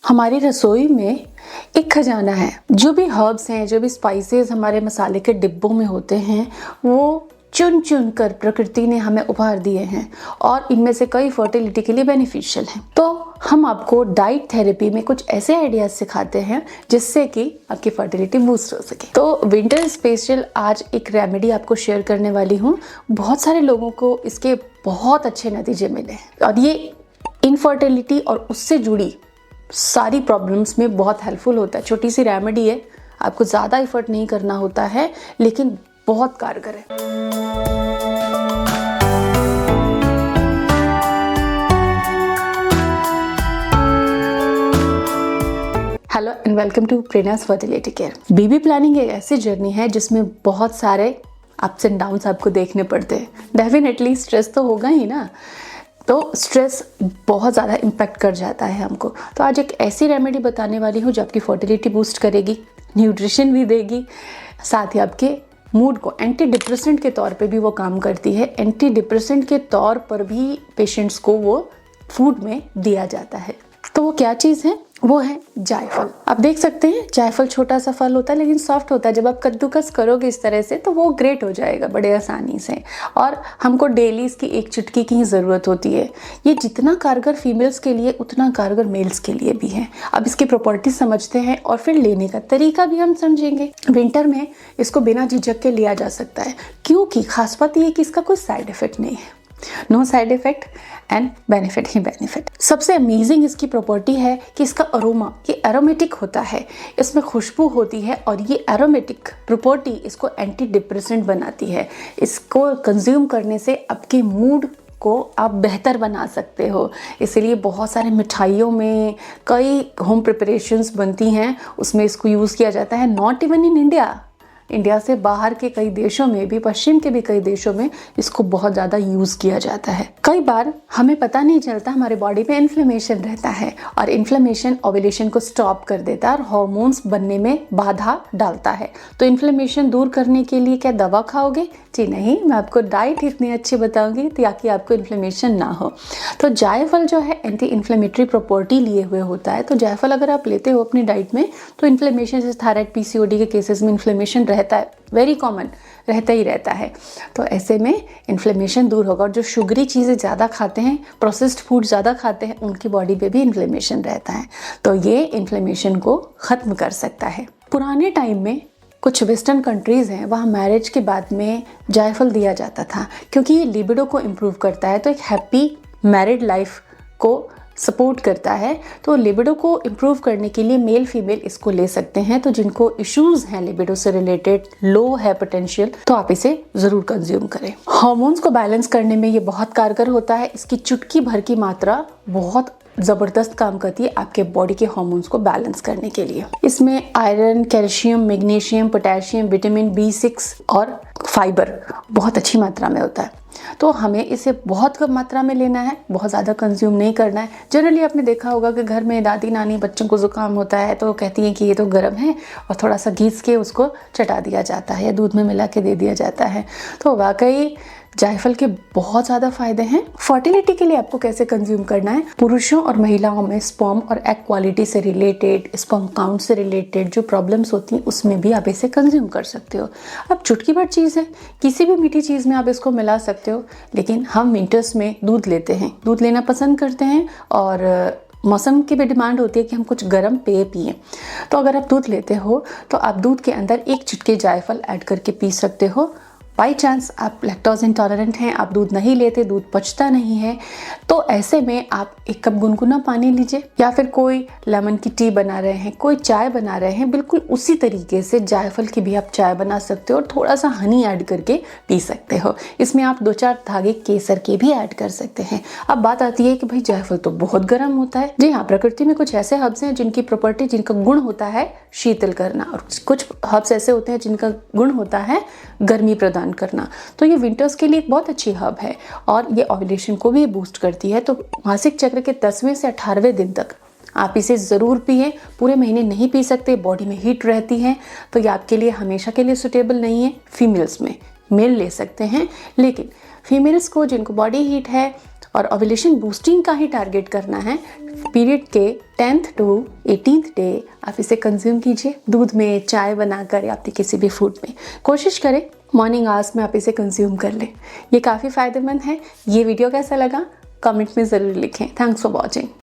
हमारी रसोई में एक खजाना है। जो भी हर्ब्स हैं, जो भी स्पाइसेस हमारे मसाले के डिब्बों में होते हैं, वो चुन चुन कर प्रकृति ने हमें उपहार दिए हैं और इनमें से कई फर्टिलिटी के लिए बेनिफिशियल हैं। तो हम आपको डाइट थेरेपी में कुछ ऐसे आइडियाज सिखाते हैं जिससे कि आपकी फर्टिलिटी बूस्ट हो सके। तो विंटर स्पेशल आज एक रेमेडी आपको शेयर करने वाली हूँ। बहुत सारे लोगों को इसके बहुत अच्छे नतीजे मिले और ये इनफर्टिलिटी और उससे जुड़ी सारी प्रॉब्लम्स में बहुत हेल्पफुल होता है। छोटी सी रेमेडी है, आपको ज़्यादा एफर्ट नहीं करना होता है, लेकिन बहुत कारगर है। Hello and welcome to Prerna's fertility care. Baby planning एक ऐसी जर्नी है जिसमें बहुत सारे अप्स एंड डाउन्स आपको देखने पड़ते हैं। डेफिनेटली स्ट्रेस तो होगा ही ना, तो स्ट्रेस बहुत ज़्यादा इम्पैक्ट कर जाता है हमको। तो आज एक ऐसी रेमेडी बताने वाली हूँ जो आपकी फर्टिलिटी बूस्ट करेगी, न्यूट्रिशन भी देगी, साथ ही आपके मूड को एंटी डिप्रेसेंट के तौर पे भी वो काम करती है। एंटी डिप्रेसेंट के तौर पर भी पेशेंट्स को वो फूड में दिया जाता है। तो वो क्या चीज़ है? वो है जायफल। आप देख सकते हैं जायफल छोटा सा फल होता है लेकिन सॉफ्ट होता है। जब आप कद्दूकस करोगे इस तरह से तो वो ग्रेट हो जाएगा बड़े आसानी से, और हमको डेली इसकी एक चुटकी की ही ज़रूरत होती है। ये जितना कारगर फीमेल्स के लिए उतना कारगर मेल्स के लिए भी है। अब इसकी प्रॉपर्टीज समझते हैं और फिर लेने का तरीका भी हम समझेंगे। विंटर में इसको बिना झिझक के लिया जा सकता है, क्योंकि खास बात ये है कि इसका कोई साइड इफेक्ट नहीं है। No side effect and benefit ही बेनिफिट। सबसे अमेजिंग इसकी प्रॉपर्टी है कि इसका अरोमा, ये एरोमेटिक होता है, इसमें खुशबू होती है और ये एरोमेटिक प्रॉपर्टी इसको एंटी डिप्रेसेंट बनाती है। इसको कंज्यूम करने से आपके मूड को आप बेहतर बना सकते हो। इसलिए बहुत सारे मिठाइयों में कई होम प्रिपरेशंस बनती हैं, उसमें इसको यूज़ किया जाता है। नॉट इवन इन इंडिया से बाहर के कई देशों में भी, पश्चिम के भी कई देशों में इसको बहुत ज़्यादा यूज़ किया जाता है। कई बार हमें पता नहीं चलता, हमारे बॉडी में इन्फ्लेमेशन रहता है और इन्फ्लेमेशन ओव्यूलेशन को स्टॉप कर देता है और हार्मोन्स बनने में बाधा डालता है। तो इन्फ्लेमेशन दूर करने के लिए क्या दवा खाओगे? जी नहीं, मैं आपको डाइट इतनी अच्छी बताऊंगी ताकि आपको इन्फ्लेमेशन ना हो। तो जायफल जो है एंटी इन्फ्लेमेटरी प्रॉपर्टी लिए हुए होता है। तो जायफल अगर आप लेते हो अपनी डाइट में तो इन्फ्लेमेशन, जैसे थायराइड, पीसीओडी के केसेस में इन्फ्लेमेशन रहता है, वेरी कॉमन रहता ही रहता है। तो ऐसे में इन्फ्लेमेशन दूर होगा। और जो शुगरी चीज़ें ज़्यादा खाते हैं, प्रोसेस्ड फूड ज़्यादा खाते हैं, उनकी बॉडी पे भी इन्फ्लेमेशन रहता है। तो ये इन्फ्लेमेशन को ख़त्म कर सकता है। पुराने टाइम में कुछ वेस्टर्न कंट्रीज़ हैं, वहाँ मैरिज के बाद में जायफल दिया जाता था क्योंकि ये लिबिडो को इम्प्रूव करता है। तो एक हैप्पी मैरिड लाइफ को सपोर्ट करता है। तो लिबिडो को इम्प्रूव करने के लिए मेल फीमेल इसको ले सकते हैं। तो जिनको इश्यूज हैं लिबिडो से रिलेटेड, लो है पोटेंशियल, तो आप इसे ज़रूर कंज्यूम करें। हार्मोन्स को बैलेंस करने में ये बहुत कारगर होता है। इसकी चुटकी भर की मात्रा बहुत ज़बरदस्त काम करती है आपके बॉडी के हार्मोन्स को बैलेंस करने के लिए। इसमें iron, calcium, magnesium, potassium, vitamin B6 और फाइबर बहुत अच्छी मात्रा में होता है। तो हमें इसे बहुत कम मात्रा में लेना है, बहुत ज़्यादा कंज्यूम नहीं करना है। जनरली आपने देखा होगा कि घर में दादी नानी बच्चों को ज़ुकाम होता है तो कहती हैं कि ये तो गर्म है और थोड़ा सा घिस के उसको चटा दिया जाता है या दूध में मिला के दे दिया जाता है। तो वाकई जायफल के बहुत ज़्यादा फायदे हैं। फर्टिलिटी के लिए आपको कैसे कंज्यूम करना है? पुरुषों और महिलाओं में स्पर्म और एग क्वालिटी से रिलेटेड, स्पर्म काउंट से रिलेटेड जो प्रॉब्लम्स होती हैं उसमें भी आप इसे कंज्यूम कर सकते हो। अब चुटकी भर चीज़ है, किसी भी मीठी चीज़ में आप इसको मिला सकते हो। लेकिन हम विंटर्स में दूध लेते हैं, दूध लेना पसंद करते हैं और मौसम की भी डिमांड होती है कि हम कुछ गर्म पेय पिएं। तो अगर आप दूध लेते हो तो आप दूध के अंदर एक चुटकी जायफल ऐड करके पी सकते हो। बाई चांस आप लैक्टोज इंटॉलरेंट हैं, आप दूध नहीं लेते, दूध पचता नहीं है, तो ऐसे में आप एक कप गुनगुना पानी लीजिए, या फिर कोई लेमन की टी बना रहे हैं, कोई चाय बना रहे हैं, बिल्कुल उसी तरीके से जायफल की भी आप चाय बना सकते हो और थोड़ा सा हनी ऐड करके पी सकते हो। इसमें आप 2-4 धागे केसर के भी ऐड कर सकते हैं। अब बात आती है कि भाई जायफल तो बहुत गर्म होता है। जी हाँ, प्रकृति में कुछ ऐसे हर्ब्स हैं जिनकी प्रॉपर्टी, जिनका गुण होता है शीतल करना, और कुछ हर्ब्स ऐसे होते हैं जिनका गुण होता है गर्मी प्रदान करना। तो ये विंटर्स के लिए एक बहुत अच्छी हर्ब है और ये ओव्यूलेशन को भी बूस्ट करती है। तो मासिक चक्र के 10वें से 18वें दिन तक आप इसे ज़रूर पिए। पूरे महीने नहीं पी सकते, बॉडी में हीट रहती है, तो ये आपके लिए हमेशा के लिए सुटेबल नहीं है। फीमेल्स में, मेल ले सकते हैं, लेकिन फीमेल्स को जिनको बॉडी हीट है और ओव्यूलेशन बूस्टिंग का ही टारगेट करना है। पीरियड के 10th to 18th डे आप इसे कंज्यूम कीजिए, दूध में, चाय बनाकर या आपके किसी भी फूड में। कोशिश करें मॉर्निंग आवर्स में आप इसे कंज्यूम कर लें, ये काफ़ी फ़ायदेमंद है। ये वीडियो कैसा लगा कमेंट में ज़रूर लिखें। Thanks for watching.